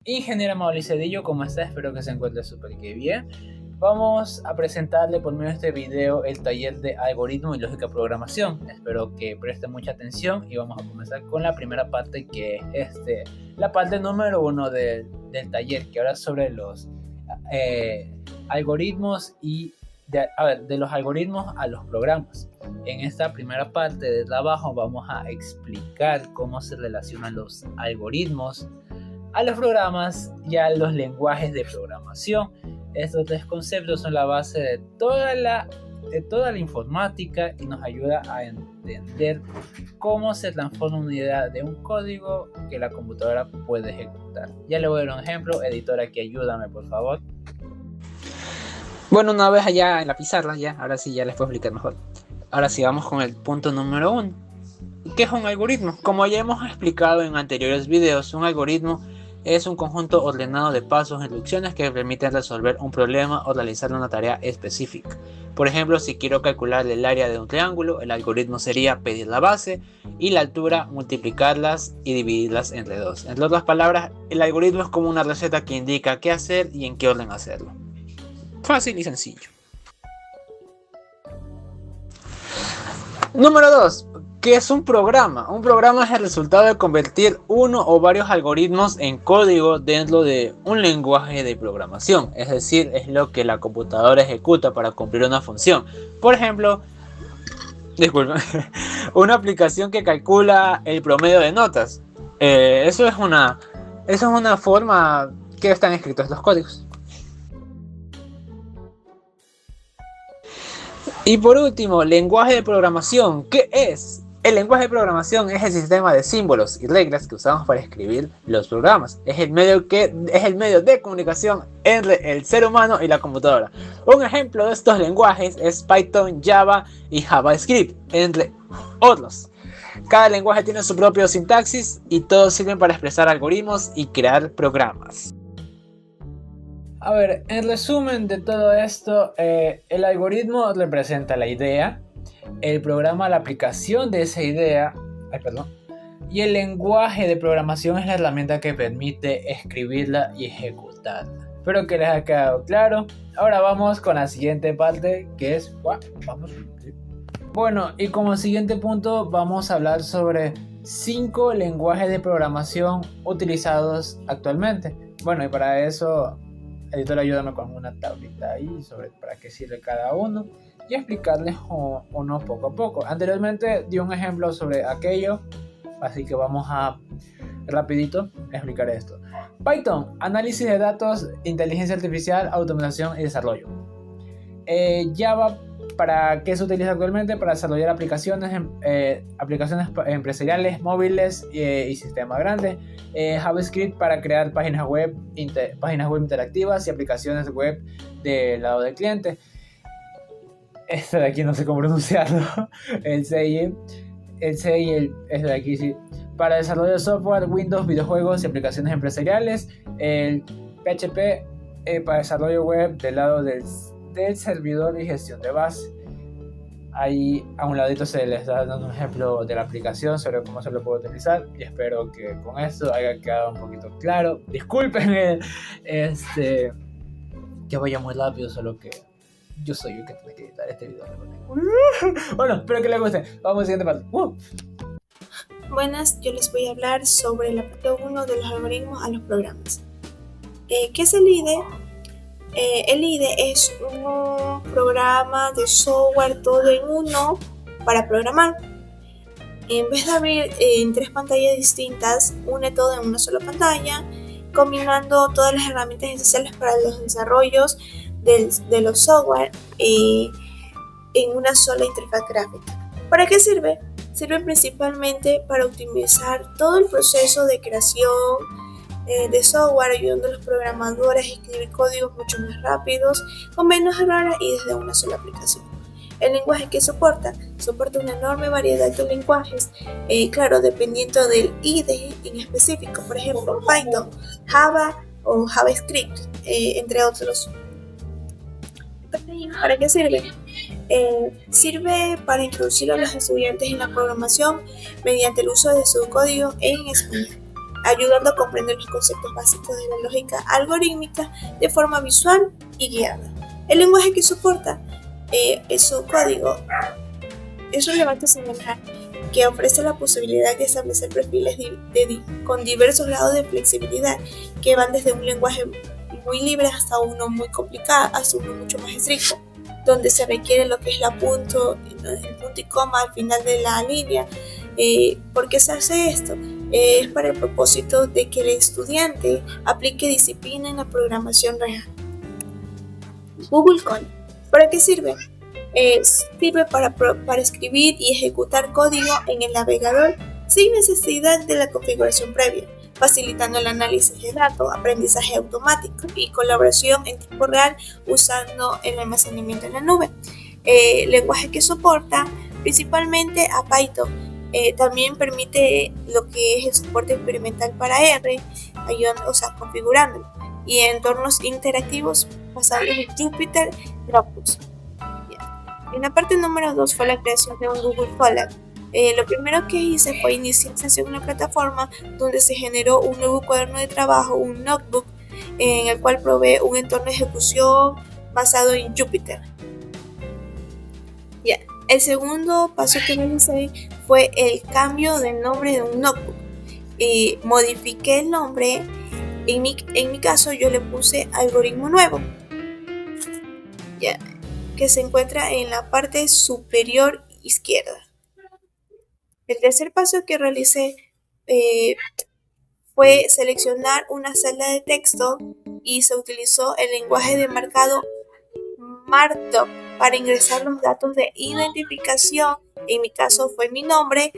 Ingeniera Mauricio Cedillo, ¿cómo está? Espero que se encuentre súper que bien. Vamos a presentarle por medio de este video el taller de algoritmo y lógica de programación. Espero que preste mucha atención y vamos a comenzar con la primera parte, que es la parte número 1 del taller, que ahora es sobre los algoritmos y de los algoritmos a los programas. En esta primera parte de trabajo vamos a explicar cómo se relacionan los algoritmos a los programas y a los lenguajes de programación. Estos tres conceptos son la base de toda la informática y nos ayuda a entender cómo se transforma una idea de un código que la computadora puede ejecutar. Ya le voy a dar un ejemplo. Editor, aquí ayúdame por favor. Bueno, una vez allá en la pizarra, ahora sí ya les puedo explicar mejor. Ahora sí vamos con el punto número 1. ¿Qué es un algoritmo? Como ya hemos explicado en anteriores videos, un algoritmo es un conjunto ordenado de pasos e instrucciones que permiten resolver un problema o realizar una tarea específica. Por ejemplo, si quiero calcular el área de un triángulo, el algoritmo sería pedir la base y la altura, multiplicarlas y dividirlas entre 2. Entre otras palabras, el algoritmo es como una receta que indica qué hacer y en qué orden hacerlo. Fácil y sencillo. Número 2. ¿Qué es un programa? Un programa es el resultado de convertir uno o varios algoritmos en código dentro de un lenguaje de programación. Es decir, es lo que la computadora ejecuta para cumplir una función. Por ejemplo, una aplicación que calcula el promedio de notas. Eso es una forma que están escritos los códigos. Y por último, lenguaje de programación. ¿Qué es? El lenguaje de programación es el sistema de símbolos y reglas que usamos para escribir los programas. Es el medio de comunicación entre el ser humano y la computadora. Un ejemplo de estos lenguajes es Python, Java y JavaScript, entre otros. Cada lenguaje tiene su propio sintaxis y todos sirven para expresar algoritmos y crear programas. A ver, en resumen de todo esto, el algoritmo representa la idea, el programa la aplicación de esa idea, y el lenguaje de programación es la herramienta que permite escribirla y ejecutarla. Espero que les haya quedado claro. Ahora vamos con la siguiente parte, que es... Bueno, y como siguiente punto vamos a hablar sobre 5 lenguajes de programación utilizados actualmente. Bueno, y para eso... Editor, ayúdame con una tablita ahí sobre para qué sirve cada uno y explicarles uno poco a poco. Anteriormente di un ejemplo sobre aquello, así que vamos a rapidito explicar esto. Python, análisis de datos, inteligencia artificial, automatización y desarrollo. Java, ¿para qué se utiliza actualmente? Para desarrollar aplicaciones empresariales, móviles y sistemas grandes. JavaScript para crear páginas web interactivas y aplicaciones web del lado del cliente. Este de aquí no sé cómo pronunciarlo. El CI, este de aquí sí. Para desarrollo de software, Windows, videojuegos y aplicaciones empresariales. El PHP para desarrollo web del lado del servidor y gestión de base. Ahí a un ladito se les da dando un ejemplo de la aplicación sobre cómo se lo puede utilizar y espero que con esto haya quedado un poquito claro. Disculpen que vaya muy rápido, solo que yo soy el que tiene que editar este video. Bueno, espero que les guste. Vamos a la siguiente parte. Buenas, yo les voy a hablar sobre la parte 1 de los algoritmos a los programas. ¿Qué es el IDE? El IDE es un programa de software todo en uno para programar. En vez de abrir en 3 pantallas distintas, une todo en una sola pantalla, combinando todas las herramientas esenciales para los desarrollos de los software en una sola interfaz gráfica. ¿Para qué sirve? Sirve principalmente para optimizar todo el proceso de creación de software, ayudando a los programadores a escribir códigos mucho más rápidos, con menos errores y desde una sola aplicación. El lenguaje que soporta una enorme variedad de lenguajes, claro, dependiendo del IDE en específico, por ejemplo, Python, Java o JavaScript, entre otros. ¿Para qué sirve? Sirve para introducir a los estudiantes en la programación mediante el uso de su código en español. ayudando a comprender los conceptos básicos de la lógica algorítmica de forma visual y guiada. El lenguaje que soporta su código es relevante señalar que ofrece la posibilidad de establecer perfiles con diversos grados de flexibilidad que van desde un lenguaje muy libre hasta uno muy complicado, hasta uno mucho más estricto, donde se requiere lo que es el punto y coma al final de la línea. ¿Por qué se hace esto? Es para el propósito de que el estudiante aplique disciplina en la programación real. Google Colab. ¿Para qué sirve? Sirve para escribir y ejecutar código en el navegador sin necesidad de la configuración previa, facilitando el análisis de datos, aprendizaje automático y colaboración en tiempo real usando el almacenamiento en la nube. Lenguaje que soporta principalmente a Python. También permite lo que es el soporte experimental para R, configurándolo, y entornos interactivos basados en Jupyter Notebooks. En la parte número 2 fue la creación de un Google Colab. Lo primero que hice fue iniciar sesión en la plataforma donde se generó un nuevo cuaderno de trabajo, un notebook, en el cual probé un entorno de ejecución basado en Jupyter. El segundo paso que realicé fue el cambio del nombre de un notebook. Modifiqué el nombre. En mi caso yo le puse algoritmo nuevo, que se encuentra en la parte superior izquierda. El tercer paso que realicé fue seleccionar una celda de texto y se utilizó el lenguaje de marcado Markdown para ingresar los datos de identificación. En mi caso fue mi nombre.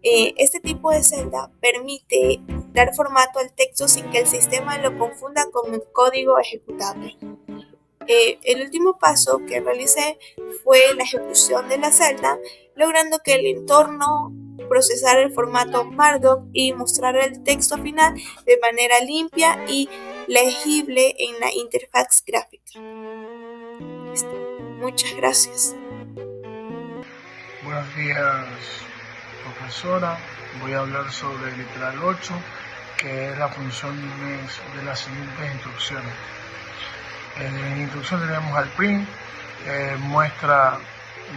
Este tipo de celda permite dar formato al texto sin que el sistema lo confunda con el código ejecutable. El último paso que realicé fue la ejecución de la celda, logrando que el entorno procesara el formato Markdown y mostrara el texto final de manera limpia y legible en la interfaz gráfica. Muchas gracias. Buenos días, profesora. Voy a hablar sobre el literal 8, que es la función de las siguientes instrucciones. En instrucción tenemos al print, muestra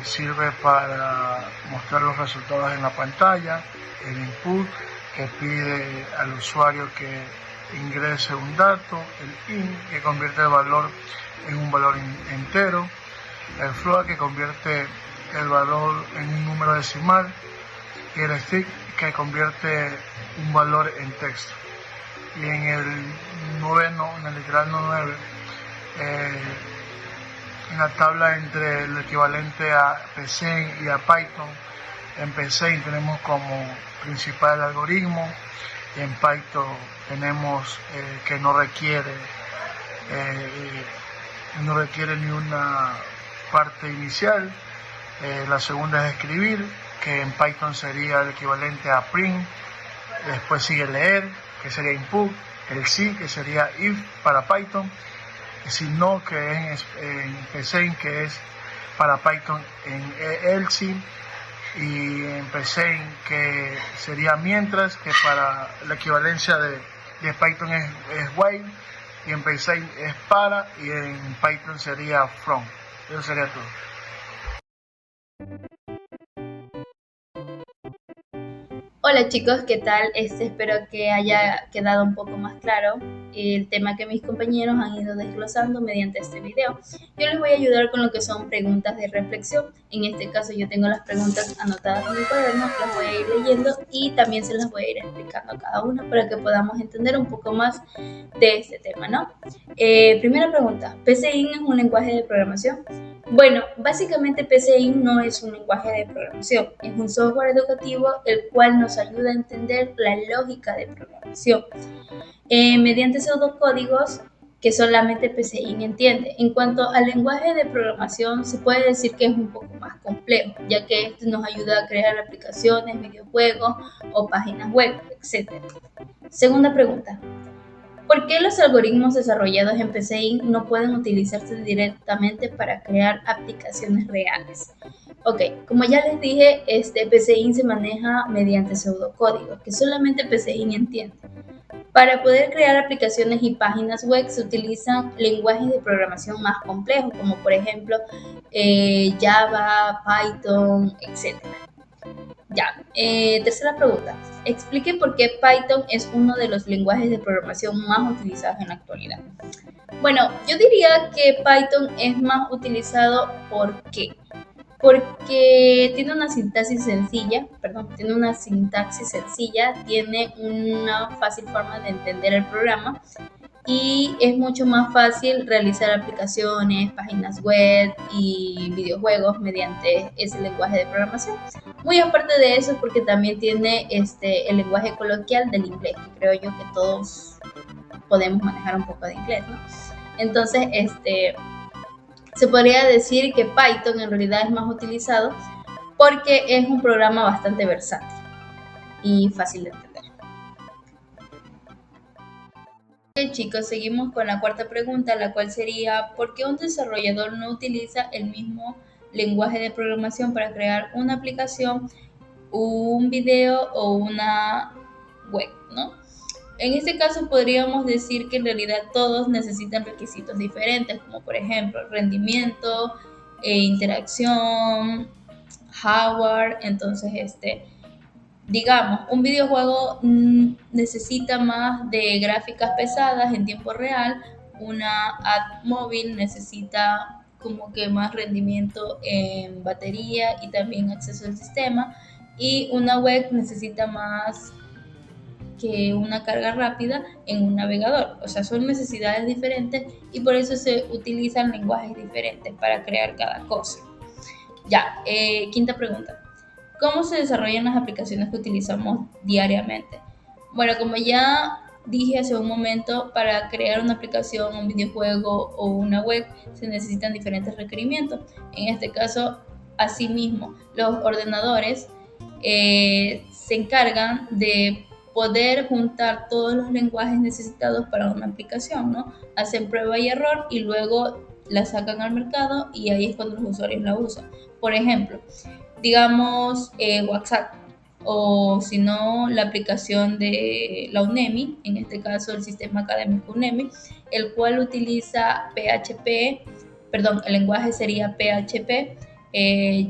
y sirve para mostrar los resultados en la pantalla. El input, que pide al usuario que ingrese un dato. El int, que convierte el valor en un valor entero. El float, que convierte el valor en un número decimal. Y el string, que convierte un valor en texto. Y en el literal 9, en la tabla entre el equivalente a PCInt y a Python, en PCInt tenemos como principal el algoritmo, y en Python tenemos que no requiere ni una parte inicial. La segunda es escribir, que en Python sería el equivalente a print. Después sigue leer, que sería input. El sí, que sería if para Python. Si no, que es en PCInt, que es para Python en else. Y en PCInt, que sería mientras, que para la equivalencia de Python es while. Y en PCInt es para, y en Python sería from. Eso sería todo. Hola chicos, ¿qué tal? Espero que haya quedado un poco más claro el tema que mis compañeros han ido desglosando mediante este video. Yo les voy a ayudar con lo que son preguntas de reflexión. En este caso yo tengo las preguntas anotadas en mi cuaderno, las voy a ir leyendo y también se las voy a ir explicando a cada una para que podamos entender un poco más de este tema, ¿no? Primera pregunta, ¿PCInt es un lenguaje de programación? Bueno, básicamente PCInt no es un lenguaje de programación, es un software educativo el cual nos ayuda a entender la lógica de programación mediante pseudocódigos que solamente PCInt entiende. En cuanto al lenguaje de programación, se puede decir que es un poco más complejo, ya que esto nos ayuda a crear aplicaciones, videojuegos o páginas web, etc. Segunda pregunta. ¿Por qué los algoritmos desarrollados en PCI no pueden utilizarse directamente para crear aplicaciones reales? Ok, como ya les dije, PCI se maneja mediante pseudocódigos que solamente PCI entiende. Para poder crear aplicaciones y páginas web se utilizan lenguajes de programación más complejos, como por ejemplo Java, Python, etc. Ya, tercera pregunta. Explique por qué Python es uno de los lenguajes de programación más utilizados en la actualidad. Bueno, yo diría que Python es más utilizado porque tiene una sintaxis sencilla, tiene una fácil forma de entender el programa y es mucho más fácil realizar aplicaciones, páginas web y videojuegos mediante ese lenguaje de programación. Muy aparte de eso, porque también tiene el lenguaje coloquial del inglés, que creo yo que todos podemos manejar un poco de inglés, ¿no? Entonces, se podría decir que Python en realidad es más utilizado porque es un programa bastante versátil y fácil de entender. Ok, chicos, seguimos con la cuarta pregunta, la cual sería ¿por qué un desarrollador no utiliza el mismo lenguaje de programación para crear una aplicación, un video o una web, ¿no? En este caso podríamos decir que en realidad todos necesitan requisitos diferentes, como por ejemplo rendimiento, interacción, hardware. Entonces, digamos, un videojuego necesita más de gráficas pesadas en tiempo real, una app móvil necesita como que más rendimiento en batería y también acceso al sistema, y una web necesita más que una carga rápida en un navegador. O sea, son necesidades diferentes y por eso se utilizan lenguajes diferentes para crear cada cosa. Ya, quinta pregunta. ¿Cómo se desarrollan las aplicaciones que utilizamos diariamente? Bueno, como ya dije hace un momento, para crear una aplicación, un videojuego o una web se necesitan diferentes requerimientos. En este caso, asimismo, los ordenadores se encargan de poder juntar todos los lenguajes necesitados para una aplicación, ¿no? Hacen prueba y error y luego la sacan al mercado y ahí es cuando los usuarios la usan. Por ejemplo, digamos WhatsApp, o si no la aplicación de la UNEMI, en este caso el sistema académico UNEMI, el cual utiliza PHP, perdón, el lenguaje sería PHP,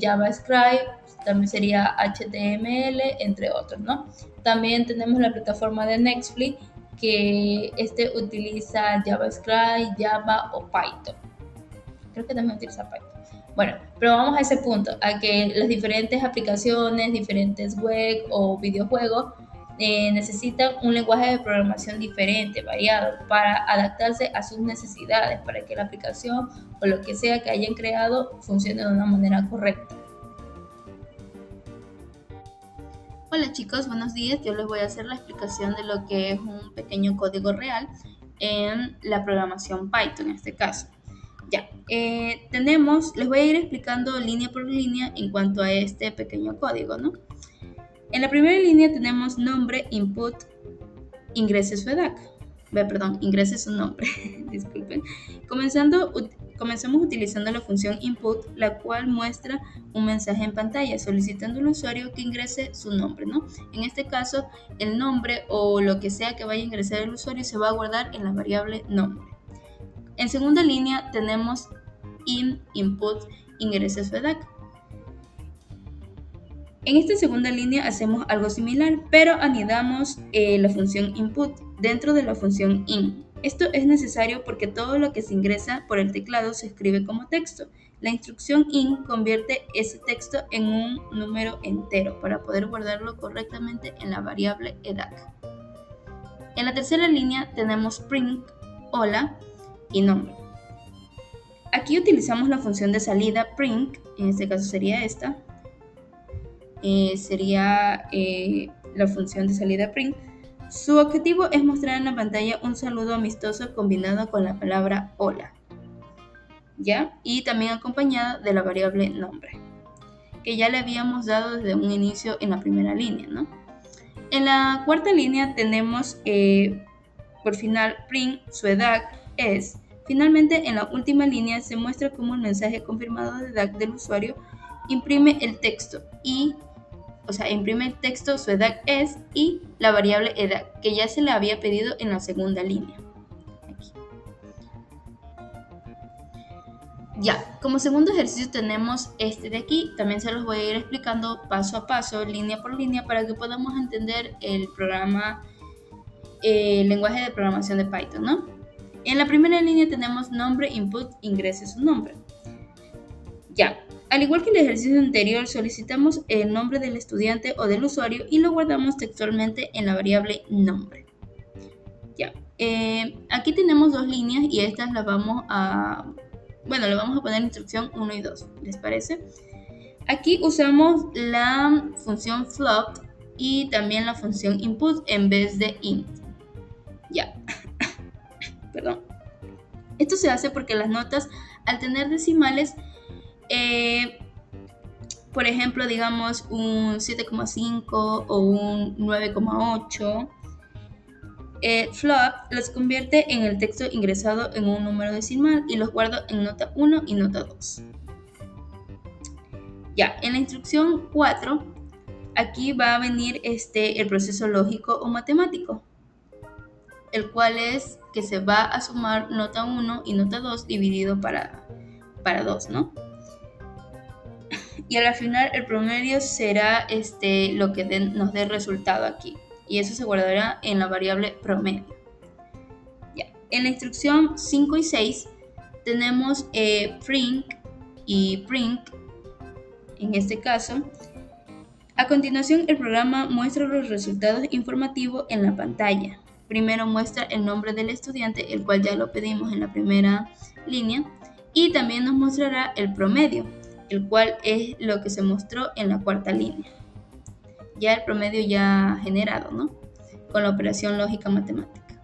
JavaScript, también sería HTML, entre otros, ¿no? También tenemos la plataforma de Netflix, que utiliza JavaScript, Java o Python. Creo que también utiliza Python. Bueno, pero vamos a ese punto, a que las diferentes aplicaciones, diferentes web o videojuegos necesitan un lenguaje de programación diferente, variado, para adaptarse a sus necesidades, para que la aplicación o lo que sea que hayan creado funcione de una manera correcta. Hola chicos, buenos días. Yo les voy a hacer la explicación de lo que es un pequeño código real en la programación Python en este caso. Ya, les voy a ir explicando línea por línea en cuanto a este pequeño código, ¿no? En la primera línea tenemos nombre, input, ingrese su edad. Ingrese su nombre, disculpen. Comencemos utilizando la función input, la cual muestra un mensaje en pantalla solicitando al usuario que ingrese su nombre, ¿no? En este caso, el nombre o lo que sea que vaya a ingresar el usuario se va a guardar en la variable nombre. En segunda línea tenemos input, ingrese su edad. En esta segunda línea hacemos algo similar, pero anidamos la función input dentro de la función in. Esto es necesario porque todo lo que se ingresa por el teclado se escribe como texto. La instrucción in convierte ese texto en un número entero para poder guardarlo correctamente en la variable edad. En la tercera línea tenemos print, hola y nombre. Aquí utilizamos la función de salida print, en este caso sería esta. La función de salida print. Su objetivo es mostrar en la pantalla un saludo amistoso combinado con la palabra hola, ¿ya? Y también acompañado de la variable nombre, que ya le habíamos dado desde un inicio en la primera línea, ¿no? En la cuarta línea tenemos por final print su edad es. Finalmente, en la última línea se muestra cómo el mensaje confirmado de edad del usuario imprime el texto su edad es y la variable edad, que ya se le había pedido en la segunda línea. Aquí. Ya, como segundo ejercicio tenemos este de aquí. También se los voy a ir explicando paso a paso, línea por línea, para que podamos entender el programa, el lenguaje de programación de Python, ¿no? En la primera línea tenemos nombre, input, ingrese su nombre. Ya, al igual que el ejercicio anterior, solicitamos el nombre del estudiante o del usuario y lo guardamos textualmente en la variable nombre. Ya, aquí tenemos dos líneas y estas las vamos a... Bueno, le vamos a poner instrucción 1 y 2, ¿les parece? Aquí usamos la función float y también la función input en vez de int. Ya, perdón. Esto se hace porque las notas, al tener decimales, por ejemplo, digamos un 7,5 o un 9,8, float los convierte en el texto ingresado en un número decimal y los guardo en nota 1 y nota 2. Ya, en la instrucción 4, aquí va a venir el proceso lógico o matemático, el cual es que se va a sumar nota 1 y nota 2 dividido para 2, ¿no? Y al final el promedio será lo que nos dé resultado aquí. Y eso se guardará en la variable promedio. Ya. En la instrucción 5 y 6 tenemos print y print. En este caso, a continuación el programa muestra los resultados informativos en la pantalla. Primero muestra el nombre del estudiante, el cual ya lo pedimos en la primera línea. Y también nos mostrará el promedio, el cual es lo que se mostró en la cuarta línea. Ya el promedio ya generado, ¿no? Con la operación lógica matemática.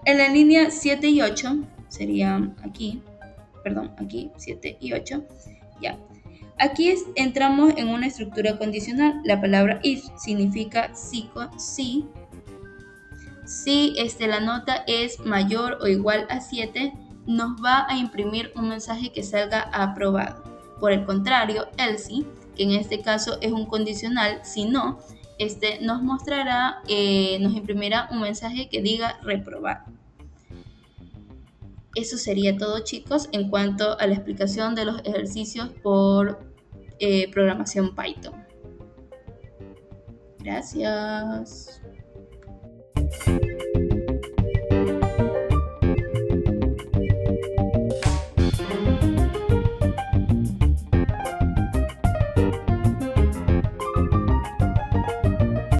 En la línea 7 y 8, serían aquí, 7 y 8, ya. Aquí entramos en una estructura condicional. La palabra if significa sí. Si la nota es mayor o igual a 7, nos va a imprimir un mensaje que salga aprobado. Por el contrario, else, que en este caso es un condicional, si no, nos mostrará, nos imprimirá un mensaje que diga reprobado. Eso sería todo, chicos, en cuanto a la explicación de los ejercicios por programación Python. Gracias.